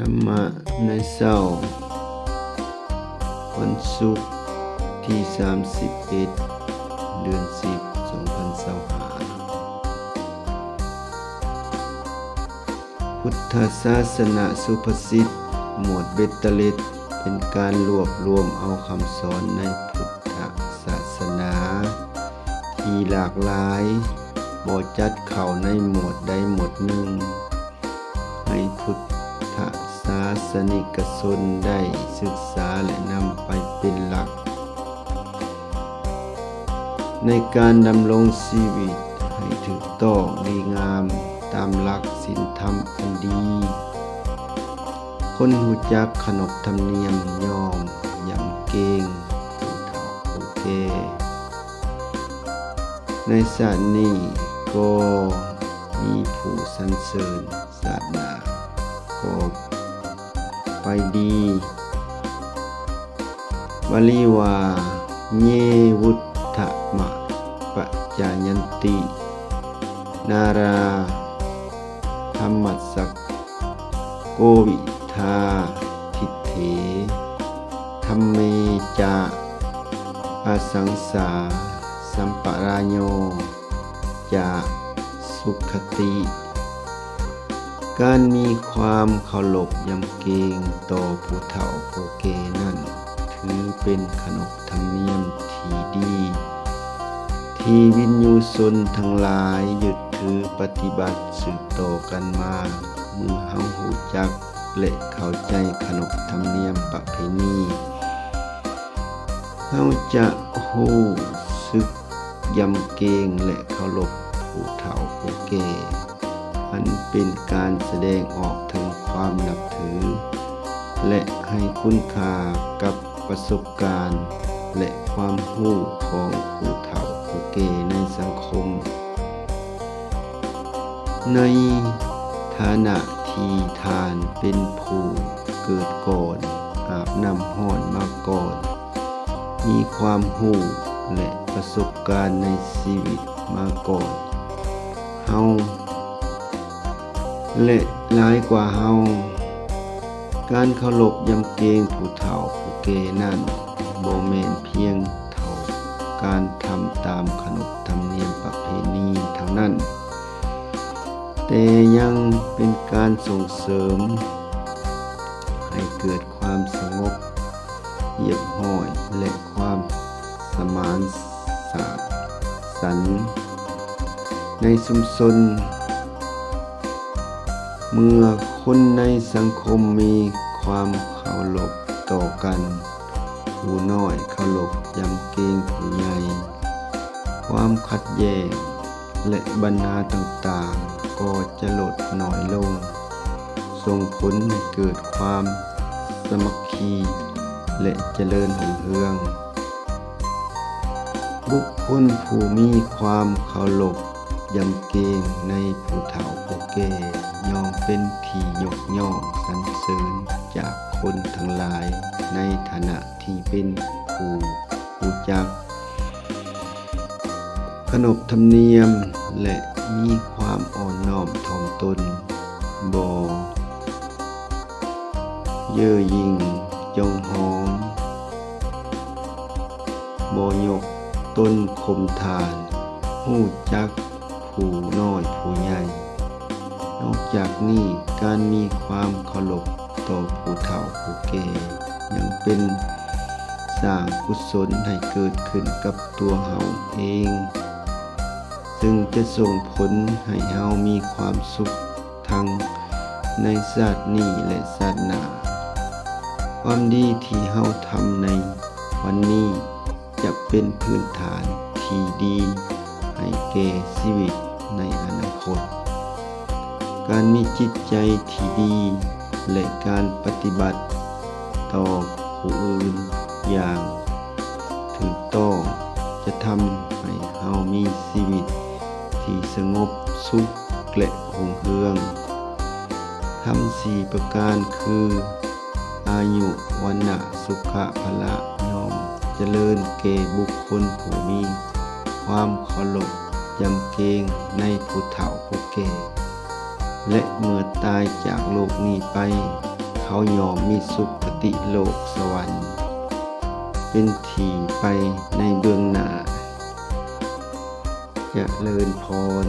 ธรรมะในเช้าวันศุกร์ที่31เดือน10 2025พุทธศาสนาสุภสิทธิ์หมวดเบตเตเล็ดเป็นการรวบรวมเอาคำสอนในพุทธศาสนาที่หลากหลายบ่จัดเข้าในหมวดใดหมวดหนึ่งให้พุทธศาสนิกชนได้ศึกษาและนำไปเป็นหลักในการดำรงชีวิตให้ถูกต้องดีงามตามหลักศีลธรรมอันดีคนรู้จักขนบธรรมเนียมยอมยำเกรงผู้เฒ่าผู้แก่ในศาสตร์นี้ก็มีผู้สรรเสริญศาสนาก็ไปดีบาลีว่าเยวุฒธมะปัจจายันตินาราธรรมัสสะโกวิทาทิเถธัมเมจาอสังสาสัมปรายโยจาสุขติการมีความเคารพยำเกรงต่อผู้เฒ่าผู้แก่นั้นถือเป็นขนบธรรมเนียมที่ดีที่วิญญูชนทั้งหลายยึดถือปฏิบัติสืบต่อกันมาเมื่อเฮารู้จักและเข้าใจขนบธรรมเนียมประเพณีเฮาจะรู้สึกยำเกรงและเคารพผู้เฒ่าผู้แก่มันเป็นการแสดงออกถึงความนับถือและให้คุณค่ากับประสบการณ์และความรู้ของผู้เฒ่าผู้แก่ในสังคมในฐานะที่ทานเป็นผู้เกิดก่อนอาบน้ำร้อนมาก่อนมีความรู้และประสบการณ์ในชีวิตมาก่อนเฮาและหลายกว่าเฮาการเคารพยำเกรงผู้เฒ่าผู้แก่นั้นบ่แม่นเพียงเท่าการทำตามขนบธรรมเนียมประเพณีเท่านั้นแต่ยังเป็นการส่งเสริมให้เกิดความสงบเรียบร้อยและความสมานฉันท์ในชุมชนเมื่อคนในสังคมมีความเคารพต่อกันผู้น้อยเคารพยำเกรงผู้ใหญ่ความขัดแย้งและปัญหาต่างๆก็จะลดน้อยลงส่งผลให้เกิดความสามัคคีและเจริญรุ่งเรืองบุคคลผู้มีความเคารพยำเกรงในผู้เฒ่าผู้แก่ย่อมเป็นที่ยกย่องสรรเสริญจากคนทั้งหลายในฐานะที่เป็นผู้รู้จักขนบธรรมเนียมและมีความอ่อนน้อมถ่อมตนบ่เย่อหยิ่งจองหองบ่ยกตนข่มทานรู้จักผู้น้อยผู้ใหญ่นอกจากนี้การมีความเคารพต่อผู้เฒ่าผู้แก่ยังเป็นสร้างกุศลให้เกิดขึ้นกับตัวเฮาเองซึ่งจะส่งผลให้เฮามีความสุขทั้งในชาตินี้และชาติหน้าความดีที่เฮาทำในวันนี้จะเป็นพื้นฐานที่ดีให้แก่ชีวิตในอนาคตการมีจิตใจที่ดีและการปฏิบัติต่อผู้อื่นอย่างถูกต้องจะทำให้เฮามีชีวิตที่สงบสุขและรุ่งเรืองธรรม4ประการคืออายุวันนะสุขะพละย่อมเจริญแก่บุคคลผู้มีความเคารพยำเกรงในผู้เฒ่าผู้แก่และเมื่อตายจากโลกนี้ไป เขายอมมีสุขติโลกสวรรค์เป็นที่ไปในเบื้องหน้าเจริญพร